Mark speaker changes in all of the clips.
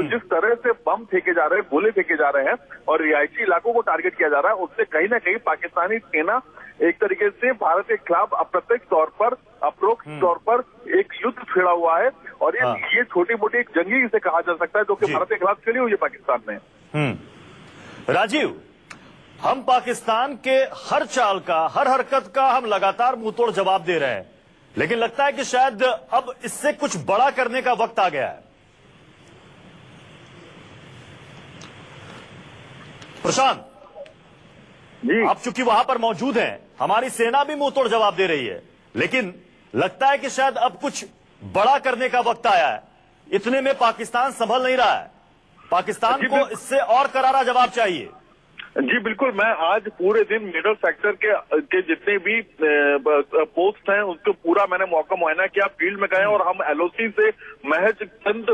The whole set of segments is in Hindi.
Speaker 1: जिस तरह से बम फेंके जा रहे हैं, गोले फेंके जा रहे हैं और रिहायशी इलाकों को टारगेट किया जा रहा है, उससे कहीं ना कहीं पाकिस्तानी सेना एक तरीके से भारत के खिलाफ अप्रत्यक्ष तौर पर, अपरोक्ष तौर पर एक युद्ध छेड़ा हुआ है। और ये छोटी मोटी एक जंगी इसे कहा जा सकता है जो कि भारत के खिलाफ छेड़ी हुई है पाकिस्तान में।
Speaker 2: राजीव, हम पाकिस्तान के हर चाल का, हर हरकत का हम लगातार मुंहतोड़ जवाब दे रहे हैं, लेकिन लगता है कि शायद अब इससे कुछ बड़ा करने का वक्त आ गया है। प्रशांत
Speaker 1: जी,
Speaker 2: आप चूंकि वहां पर मौजूद हैं, हमारी सेना भी मुंहतोड़ जवाब दे रही है, लेकिन लगता है कि शायद अब कुछ बड़ा करने का वक्त आया है। इतने में पाकिस्तान संभल नहीं रहा है, पाकिस्तान को इससे और करारा जवाब चाहिए।
Speaker 1: जी बिल्कुल, मैं आज पूरे दिन मिडल सेक्टर के जितने भी पोस्ट हैं उसको पूरा मैंने मौका मुआयना किया, फील्ड में गए और हम एलओसी से महज चंद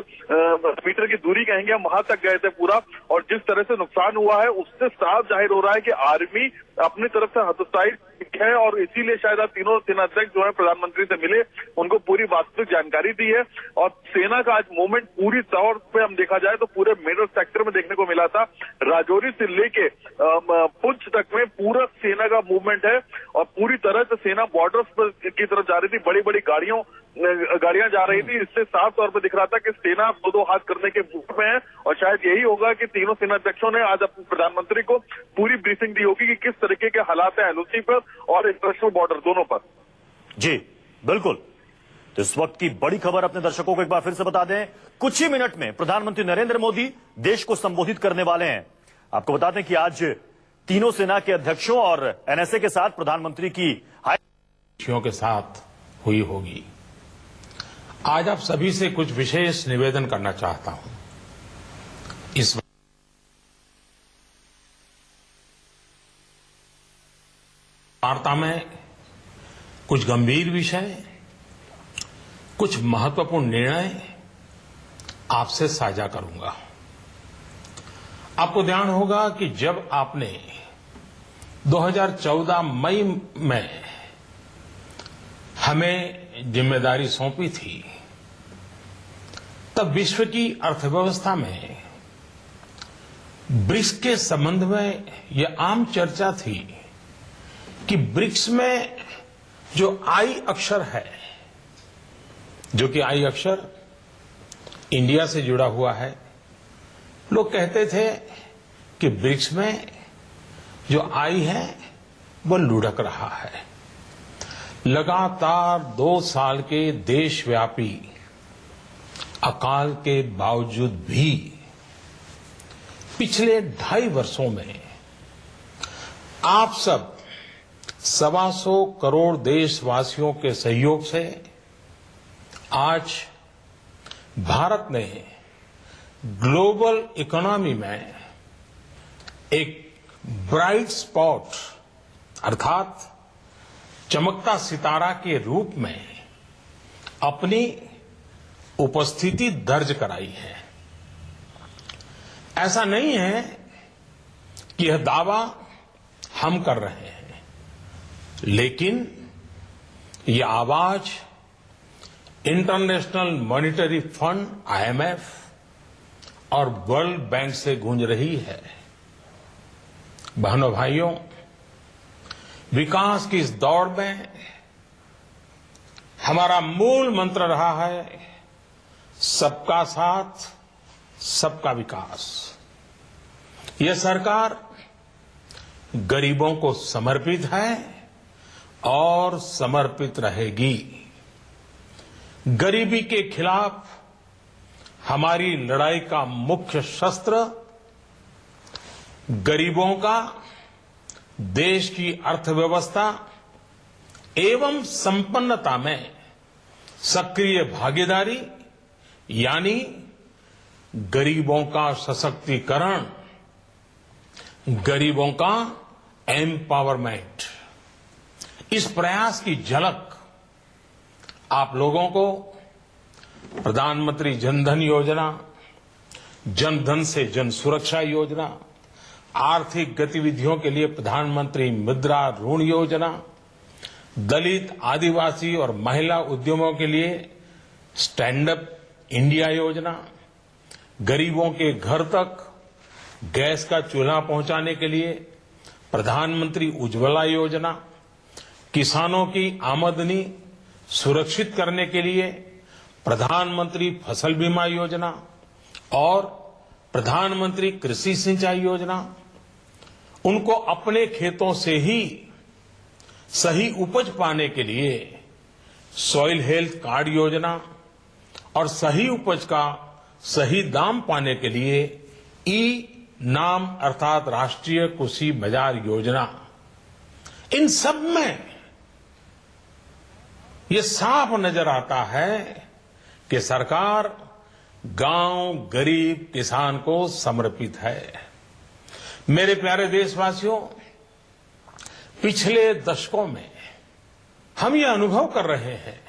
Speaker 1: मीटर की दूरी कहेंगे, हम वहां तक गए थे पूरा। और जिस तरह से नुकसान हुआ है उससे साफ जाहिर हो रहा है कि आर्मी अपनी तरफ से हतोत्साहित है और इसीलिए शायद आज तीनों सेनाध्यक्ष जो है प्रधानमंत्री से मिले, उनको पूरी वास्तविक जानकारी दी है। और सेना का आज मूवमेंट पूरी तौर पे हम देखा जाए तो पूरे मिडल सेक्टर में देखने को मिला था। राजौरी से लेके पुंछ तक में पूरा सेना का मूवमेंट है और पूरी तरह से सेना बॉर्डर्स की तरफ जा रही थी, बड़ी बड़ी गाड़ियां जा रही थी। इससे साफ तौर पर दिख रहा था कि सेना दो हाथ करने के मूड में है और शायद यही होगा कि तीनों सेनाध्यक्षों ने आज अपने प्रधानमंत्री को पूरी ब्रीफिंग दी होगी कि किस तरीके के हालात है एलओसी पर और इंटरनेशनल बॉर्डर दोनों पर।
Speaker 2: जी बिल्कुल, तो इस वक्त की बड़ी खबर अपने दर्शकों को एक बार फिर से बता दें। कुछ ही मिनट में प्रधानमंत्री नरेंद्र मोदी देश को संबोधित करने वाले हैं। आपको बता दें कि आज तीनों सेना के अध्यक्षों और एनएसए के साथ प्रधानमंत्री की
Speaker 3: के साथ हुई होगी। आज आप सभी से कुछ विशेष निवेदन करना चाहता हूं। इस वार्ता में कुछ गंभीर विषय, कुछ महत्वपूर्ण निर्णय आपसे साझा करूंगा। आपको ध्यान होगा कि जब आपने 2014 मई में हमें जिम्मेदारी सौंपी थी, तब विश्व की अर्थव्यवस्था में ब्रिक्स के संबंध में यह आम चर्चा थी कि ब्रिक्स में जो आई अक्षर है, जो कि आई अक्षर इंडिया से जुड़ा हुआ है, लोग कहते थे कि ब्रिक्स में जो आई है वो लुढ़क रहा है। लगातार 2 साल के देशव्यापी अकाल के बावजूद भी पिछले 2.5 वर्षों में आप सब 125 करोड़ देशवासियों के सहयोग से आज भारत ने ग्लोबल इकोनॉमी में एक ब्राइट स्पॉट अर्थात चमकता सितारा के रूप में अपनी उपस्थिति दर्ज कराई है। ऐसा नहीं है कि यह दावा हम कर रहे हैं, लेकिन यह आवाज इंटरनेशनल मॉनिटरी फंड आईएमएफ और वर्ल्ड बैंक से गूंज रही है। बहनों भाइयों, विकास की इस दौड़ में हमारा मूल मंत्र रहा है सबका साथ, सबका विकास। यह सरकार गरीबों को समर्पित है और समर्पित रहेगी। गरीबी के खिलाफ हमारी लड़ाई का मुख्य शस्त्र गरीबों का देश की अर्थव्यवस्था एवं संपन्नता में सक्रिय भागीदारी यानी गरीबों का सशक्तिकरण, गरीबों का एम्पावरमेंट। इस प्रयास की झलक आप लोगों को प्रधानमंत्री जनधन योजना, जनधन से जन सुरक्षा योजना, आर्थिक गतिविधियों के लिए प्रधानमंत्री मुद्रा ऋण योजना, दलित, आदिवासी और महिला उद्यमों के लिए स्टैंड अप इंडिया योजना, गरीबों के घर तक गैस का चूल्हा पहुंचाने के लिए प्रधानमंत्री उज्ज्वला योजना, किसानों की आमदनी सुरक्षित करने के लिए प्रधानमंत्री फसल बीमा योजना और प्रधानमंत्री कृषि सिंचाई योजना, उनको अपने खेतों से ही सही उपज पाने के लिए सॉइल हेल्थ कार्ड योजना और सही उपज का सही दाम पाने के लिए ई नाम अर्थात राष्ट्रीय कृषि बाजार योजना, इन सब में ये साफ नजर आता है कि सरकार गांव, गरीब, किसान को समर्पित है। मेरे प्यारे देशवासियों, पिछले दशकों में हम ये अनुभव कर रहे हैं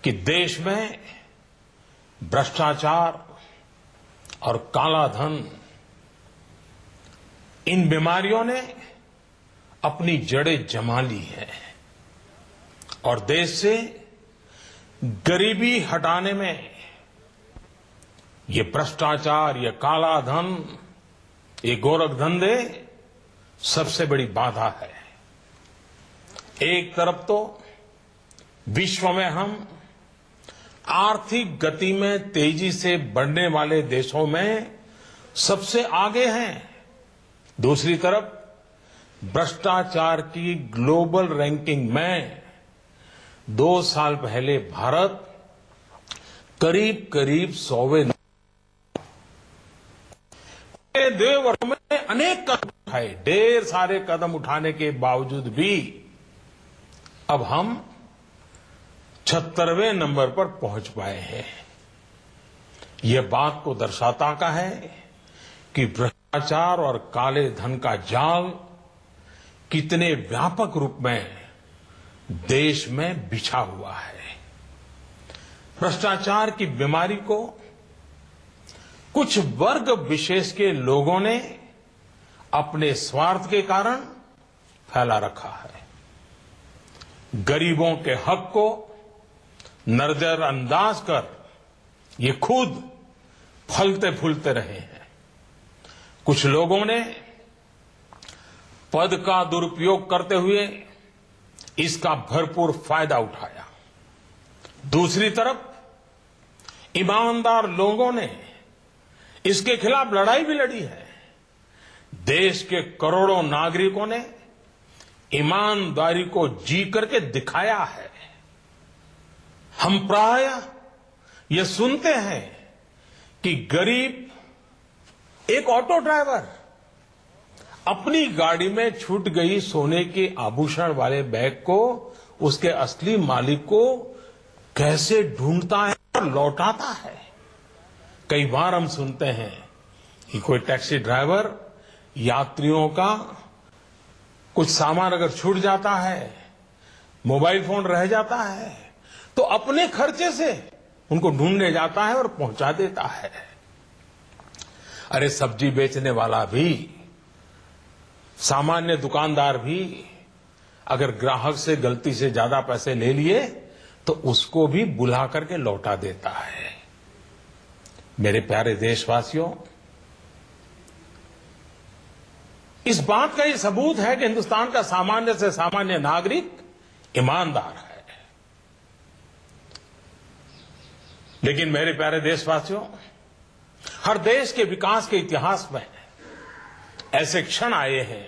Speaker 3: कि देश में भ्रष्टाचार और काला धन, इन बीमारियों ने अपनी जड़ें जमा ली है और देश से गरीबी हटाने में ये भ्रष्टाचार, ये काला धन, ये गोरख धंधे सबसे बड़ी बाधा है। एक तरफ तो विश्व में हम आर्थिक गति में तेजी से बढ़ने वाले देशों में सबसे आगे हैं, दूसरी तरफ भ्रष्टाचार की ग्लोबल रैंकिंग में 2 साल पहले भारत करीब 100वें। 2 वर्षों में अनेक कदम उठाए, ढेर सारे कदम उठाने के बावजूद भी अब हम 76वें नंबर पर पहुंच पाए हैं। यह बात को दर्शाता का है कि भ्रष्टाचार और काले धन का जाल कितने व्यापक रूप में देश में बिछा हुआ है। भ्रष्टाचार की बीमारी को कुछ वर्ग विशेष के लोगों ने अपने स्वार्थ के कारण फैला रखा है। गरीबों के हक को नजरअंदाज कर ये खुद फलते फूलते रहे हैं। कुछ लोगों ने पद का दुरुपयोग करते हुए इसका भरपूर फायदा उठाया। दूसरी तरफ ईमानदार लोगों ने इसके खिलाफ लड़ाई भी लड़ी है। देश के करोड़ों नागरिकों ने ईमानदारी को जी करके दिखाया है। हम प्रायः ये सुनते हैं कि गरीब एक ऑटो ड्राइवर अपनी गाड़ी में छूट गई सोने के आभूषण वाले बैग को उसके असली मालिक को कैसे ढूंढता है और लौटाता है। कई बार हम सुनते हैं कि कोई टैक्सी ड्राइवर यात्रियों का कुछ सामान अगर छूट जाता है, मोबाइल फोन रह जाता है, तो अपने खर्चे से उनको ढूंढने जाता है और पहुंचा देता है। अरे सब्जी बेचने वाला भी, सामान्य दुकानदार भी अगर ग्राहक से गलती से ज्यादा पैसे ले लिए तो उसको भी बुला करके लौटा देता है। मेरे प्यारे देशवासियों, इस बात का ये सबूत है कि हिंदुस्तान का सामान्य से सामान्य नागरिक ईमानदार है। लेकिन मेरे प्यारे देशवासियों, हर देश के विकास के इतिहास में ऐसे क्षण आए हैं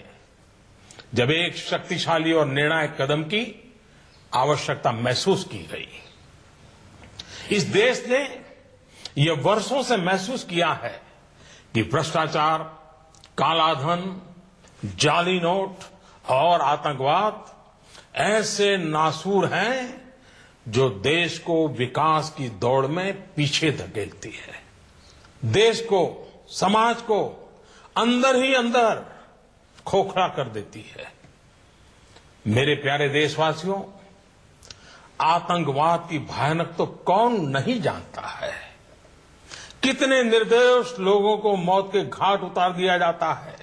Speaker 3: जब एक शक्तिशाली और निर्णायक कदम की आवश्यकता महसूस की गई। इस देश ने यह वर्षों से महसूस किया है कि भ्रष्टाचार, कालाधन, जाली नोट और आतंकवाद ऐसे नासूर हैं जो देश को विकास की दौड़ में पीछे धकेलती है, देश को, समाज को अंदर ही अंदर खोखला कर देती है। मेरे प्यारे देशवासियों, आतंकवाद की भयानक तो कौन नहीं जानता है। कितने निर्दोष लोगों को मौत के घाट उतार दिया जाता है।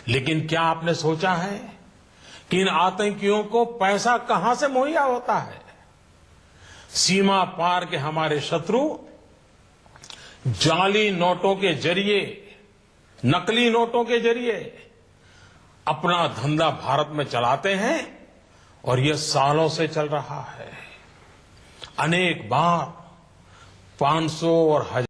Speaker 3: लेकिन क्या आपने सोचा है कि इन आतंकियों को पैसा कहां से मुहैया होता है? सीमा पार के हमारे शत्रु जाली नोटों के जरिए, नकली नोटों के जरिए अपना धंधा भारत में चलाते हैं और यह सालों से चल रहा है। अनेक बार 500 और 1000